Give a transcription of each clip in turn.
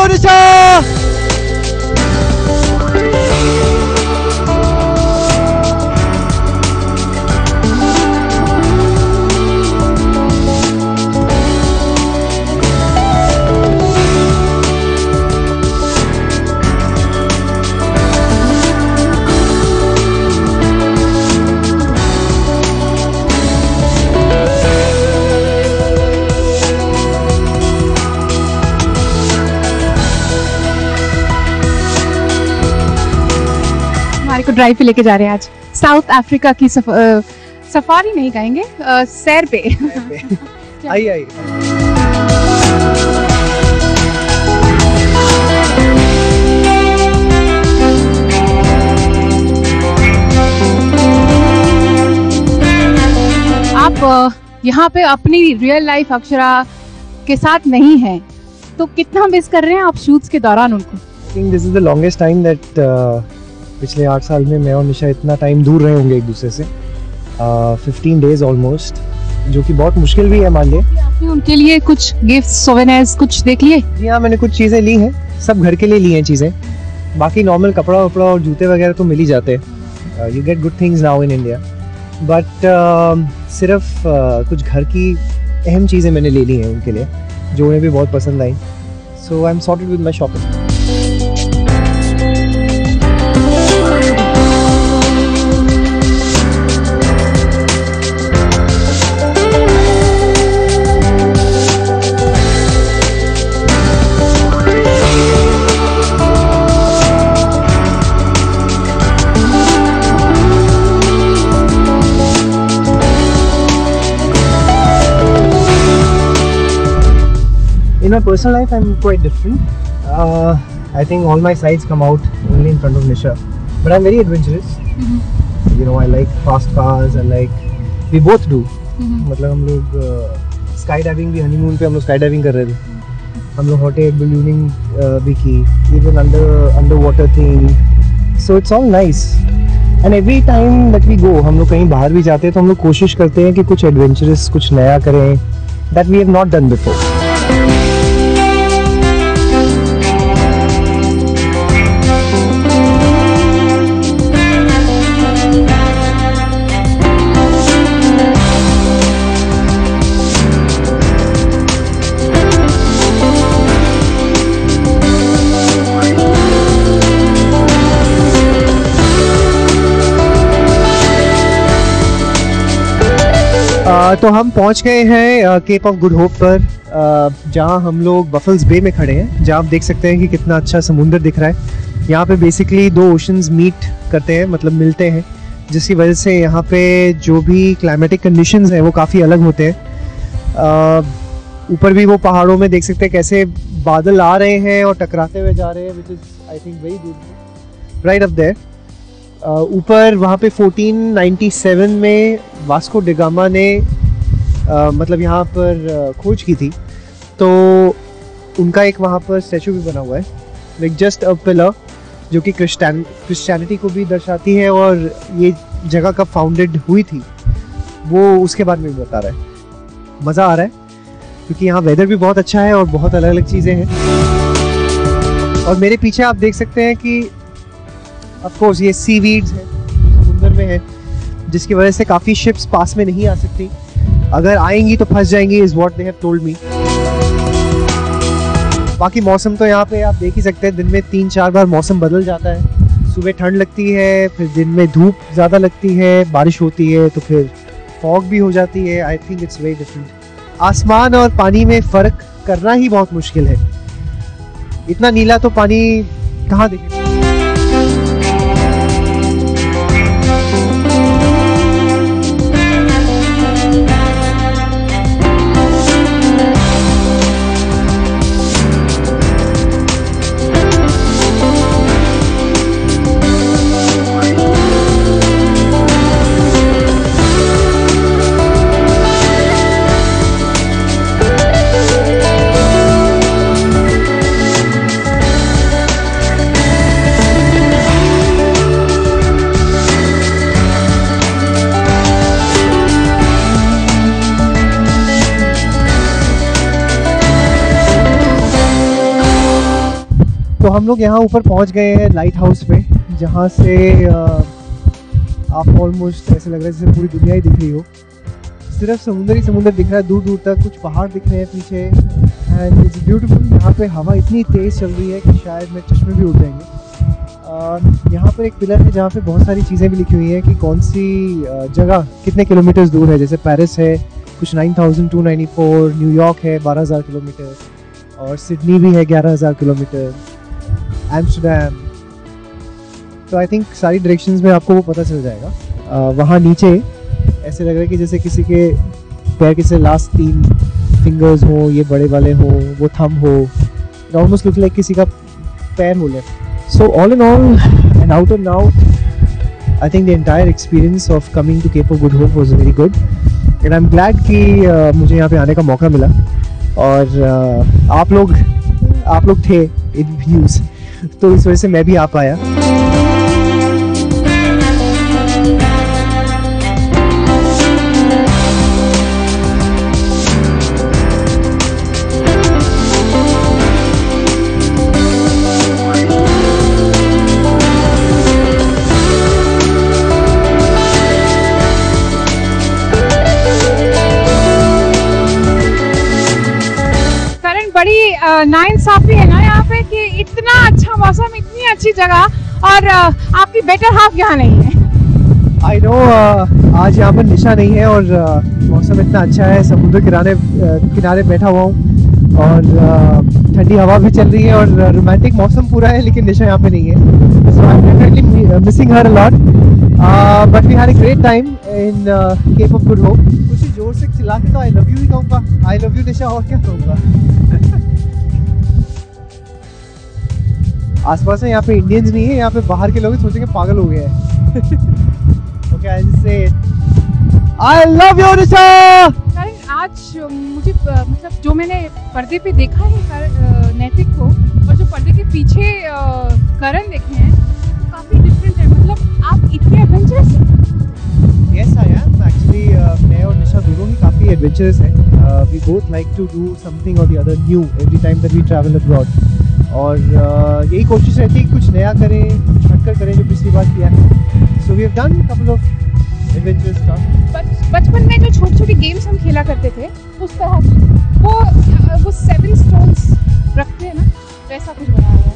निशा। को ड्राइव पे लेके जा रहे हैं आज साउथ अफ्रीका की सफारी नहीं कहेंगे, सैर पे। आई आई आप यहाँ पे अपनी रियल लाइफ अक्षरा के साथ नहीं हैं, तो कितना मिस कर रहे हैं आप शूट्स के दौरान उनको? I think this is the longest time that पिछले 8 साल में मैं और निशा इतना टाइम दूर रहे होंगे एक दूसरे से, 15 डेज ऑलमोस्ट, जो कि बहुत मुश्किल भी है मान लिए। आपने उनके लिए कुछ गिफ्ट सोवेनिर्स कुछ देख लिए? जी हाँ, मैंने कुछ चीज़ें ली हैं, सब घर के लिए ली हैं चीज़ें, बाकी नॉर्मल कपड़ा वपड़ा और जूते वगैरह तो मिल ही जाते हैं। You get good things now in India, but सिर्फ कुछ घर की अहम चीज़ें मैंने ले ली हैं उनके लिए, जो उन्हें भी बहुत पसंद आई। So I am sorted with my shopping. In my personal life, I'm quite different. I think all my sides come out only in front of Nisha. But I'm very adventurous. You know, I like fast cars. I like. We both do. मतलब हम लोग sky diving भी, honeymoon पे हम लोग sky diving कर रहे थे। हम लोग हॉट एयर बलूनिंग भी की, even under water thing. So it's all nice. And every time that we go, हम लोग कहीं बाहर भी जाते हैं तो हम लोग कोशिश करते हैं कि कुछ एडवेंचरस, कुछ नया करें. That we have not done before. तो हम पहुंच गए हैं केप ऑफ गुड होप पर, जहां हम लोग बफल्स बे में खड़े हैं, जहां आप देख सकते हैं कि कितना अच्छा समुंदर दिख रहा है। यहाँ पे बेसिकली 2 ओशंस मीट करते हैं, मतलब मिलते हैं, जिसकी वजह से यहाँ पे जो भी क्लाइमेटिक कंडीशंस हैं वो काफ़ी अलग होते हैं। ऊपर भी वो पहाड़ों में देख सकते हैं कैसे बादल आ रहे हैं और टकराते हुए जा रहे हैं, which is I think very beautiful right up there. ऊपर वहाँ पे 1497 में वास्को डी गामा ने मतलब यहाँ पर खोज की थी, तो उनका एक वहाँ पर स्टैचू भी बना हुआ है, लाइक जस्ट अ पिलर, जो कि क्रिश्चियनिटी को भी दर्शाती है, और ये जगह कब फाउंडेड हुई थी वो उसके बारे में भी बता रहा है। मज़ा आ रहा है क्योंकि यहाँ वेदर भी बहुत अच्छा है और बहुत अलग अलग चीज़ें हैं। और मेरे पीछे आप देख सकते हैं कि ऑफ कोर्स ये सीवीड्स है, समुंदर में है, जिसकी वजह से काफ़ी शिप्स पास में नहीं आ सकती, अगर आएंगी तो फंस जाएंगी, is what they have told me. बाकी मौसम तो यहाँ पे आप देख ही सकते हैं, दिन में 3-4 बार मौसम बदल जाता है। सुबह ठंड लगती है, फिर दिन में धूप ज़्यादा लगती है, बारिश होती है, तो फिर फॉग भी हो जाती है। I think it's very different. आसमान और पानी में फ़र्क करना ही बहुत मुश्किल है, इतना नीला तो पानी कहाँ दिखेगा। हम लोग यहाँ ऊपर पहुँच गए हैं लाइट हाउस पे, जहाँ से आप ऑलमोस्ट ऐसे लग रहा है जैसे पूरी दुनिया ही दिख रही हो। सिर्फ समुंदर ही समुंदर दिख रहा है, दूर दूर तक कुछ पहाड़ दिख रहे हैं पीछे, एंड इट्स ब्यूटीफुल। यहाँ पे हवा इतनी तेज़ चल रही है कि शायद मेरे चश्मे भी उड़ जाएंगे। यहाँ पर एक पिलर है जहाँ पे बहुत सारी चीज़ें भी लिखी हुई हैं कि कौन सी जगह कितने किलोमीटर्स दूर है। जैसे पेरिस है कुछ 9294, न्यूयॉर्क है 12,000 किलोमीटर, और सिडनी भी है 11,000 किलोमीटर, एम्स्टर्डम। तो आई थिंक सारी डायरेक्शंस में आपको वो पता चल जाएगा। वहाँ नीचे ऐसे लग रहा है कि जैसे किसी के पैर के से लास्ट 3 फिंगर्स हो, ये बड़े वाले हो, वो थंब हो, इट ऑलमोस्ट लुक्स लाइक किसी का पैर हो ले। So all in all and out and out, I think the entire experience of coming to Cape of Good Hope was very good, and I am glad कि मुझे यहाँ पे आने का मौका मिला। और आप लोग थे इन व्यूज़, तो इस वजह से मैं भी आ पाया। बड़ी नाइंसाफी है ना यहाँ पे कि इतना अच्छा मौसम, इतनी अच्छी जगह, और आपकी बेटर हाफ यहाँ नहीं है। आई नो, आज यहाँ पर निशा नहीं है और मौसम इतना अच्छा है, समुद्र किनारे बैठा हुआ हूँ और ठंडी हवा भी चल रही है और रोमांटिक मौसम पूरा है, लेकिन निशा यहाँ पे नहीं है। So I am definitely missing her a lot, but we had a great time in Cape of Good Hope. कुछ जोर से चिल्ला के तो आई लव यू ही कहूँगा, आई लव यू निशा, और क्या कहूँगा। आसपास है यहाँ पे इंडियंस नहीं है, यहाँ पे बाहर के लोग सोचेंगे पागल हो गए हैं। Okay, I just say I love you निशा। आज मुझे मतलब जो मैंने पर्दे पे देखा है नैतिक को, और जो पर्दे के पीछे करण देखे हैं, तो काफी डिफरेंट है। मतलब आप इतने एडवेंचरस हैं। यस आई एम एक्चुअली, मैं और निशा दोनों ही काफ़ी एडवेंचरस हैं। We both like to do something or the other new every time that we travel abroad, और यही कोशिश रहती है कि कुछ नया करें, कुछ हटकर करें जो पिछली बार किया है। So we have done couple of adventurous stuff. बचपन में जो छोटी छोटी गेम्स हम खेला करते थे, उस तरह वो 7 स्टोन्स रखते हैं ना, वैसा कुछ बनाया हुआ है।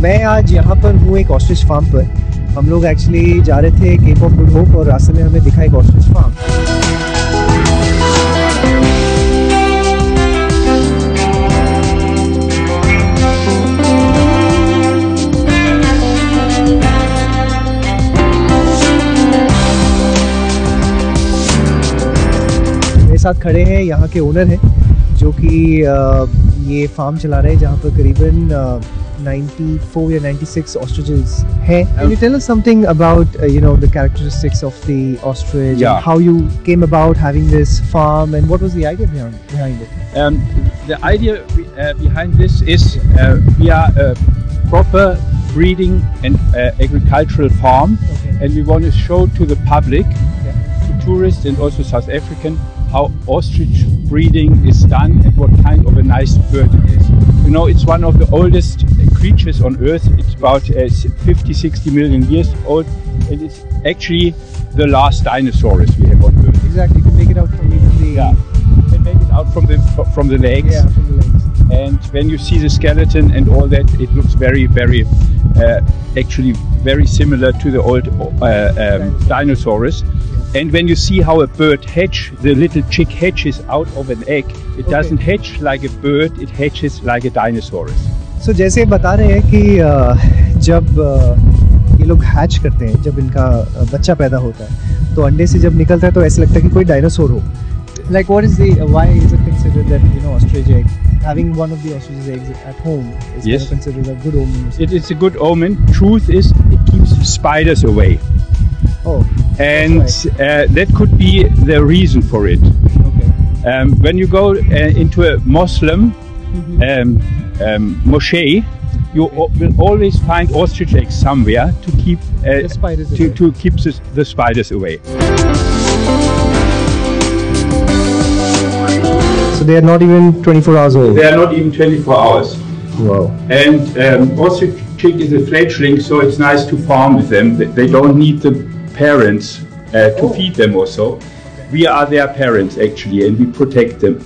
मैं आज यहाँ पर हूँ एक ऑस्ट्रिच फार्म पर। हम लोग एक्चुअली जा रहे थे केप ऑफ गुड होप और रास्ते में हमें दिखा एक ऑस्ट्रिच फार्म। मेरे साथ खड़े हैं यहाँ के ओनर हैं जो कि ये फार्म चला रहे हैं जहाँ पर करीबन 94 या 96 ostriches हैं. Can you tell us something about the characteristics of the ostrich, Yeah. and how you came about having this farm, and what was the idea behind it? The idea behind this is we are a proper breeding and agricultural farm, Okay. and we want to show to the public, Yeah. to tourists and also South African, how ostrich breeding is done and what kind of a nice bird it is. You know, it's one of the oldest creatures on Earth. It's about 50-60 million years old, and it's actually the last dinosaurs we have on Earth. Exactly, you can make it out from even the Yeah, you can make it out from the legs. yeah, from the legs. And when you see the skeleton and all that, it looks very, very, actually very similar to the old dinosaurs. And when you see how a bird hatch, the little chick hatches out of an egg, it doesn't hatch like a bird, it hatches like a dinosaur. So जैसे बता रहे हैं कि जब ये लोग hatch करते हैं, जब इनका बच्चा पैदा होता है तो अंडे से जब निकलता है तो ऐसा लगता है कि कोई डायनासोर हो. Like what is the why is it considered that ostrich egg, having one of the ostrich's eggs at home is Yes. kind of considered a good omen? It is a good omen. Truth is, it keeps spiders away. Oh, And that could be the reason for it. okay. When you go into a Muslim moschee, you will always find ostrich eggs somewhere to keep The spiders away. to keep the spiders away. So they are not even 24 hours old. They are not even 24 hours. Wow. And ostrich chick is a fledgling, so it's nice to farm with them. They don't need the parents to feed them also. We are their parents actually, and we protect them.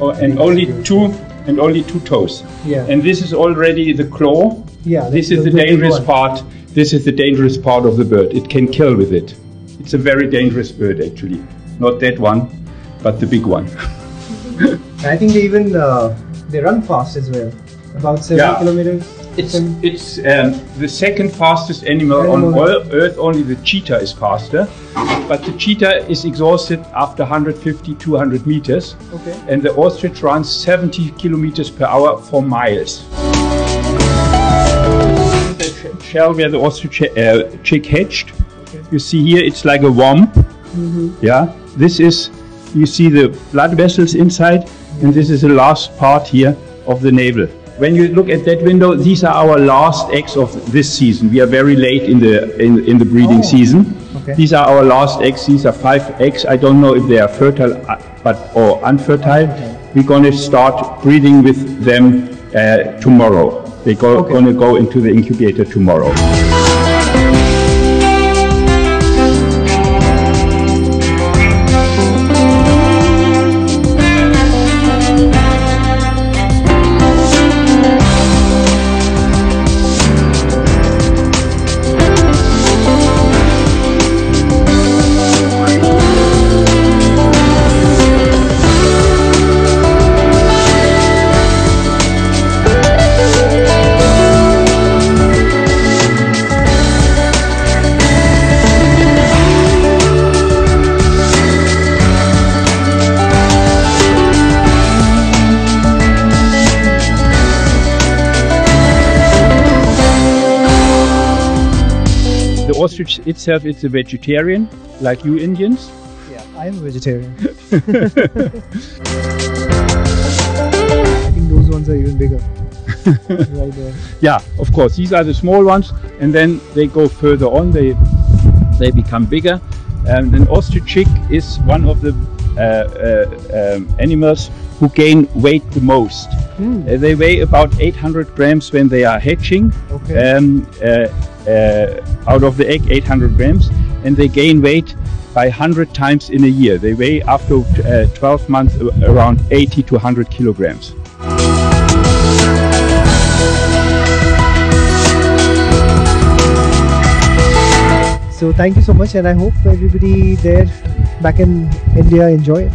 Oh, and only two toes. Yeah. And this is already the claw. Yeah. This is the dangerous part. This is the dangerous part of the bird. It can kill with it. It's a very dangerous bird actually. Not that one, but the big one. I think they even they run fast as well. About 7 Yeah. kilometers. It's the second fastest animal on Earth. Only the cheetah is faster. But the cheetah is exhausted after 150-200 meters. Okay. And the ostrich runs 70 kilometers per hour for miles. The shell where the ostrich chick hatched. Okay. You see here, it's like a womb. Yeah. This is, you see the blood vessels inside, and this is the last part here of the navel. When you look at that window, these are our last eggs of this season. We are very late in the breeding season. Okay. These are our last eggs. These are 5 eggs. I don't know if they are fertile or unfertile. We're going to start breeding with them tomorrow. They're going to go into the incubator tomorrow. The ostrich itself is a vegetarian, like you Indians. Yeah, I am a vegetarian. I think those ones are even bigger. Right there. Yeah, of course. These are the small ones, and then they go further on. They become bigger. An ostrich chick is one of the animals who gain weight the most. They weigh about 800 grams when they are hatching. Okay. Out of the egg, 800 grams, and they gain weight by 100 times in a year. They weigh after 12 months around 80 to 100 kilograms. So thank you so much, and I hope everybody there back in India enjoy it.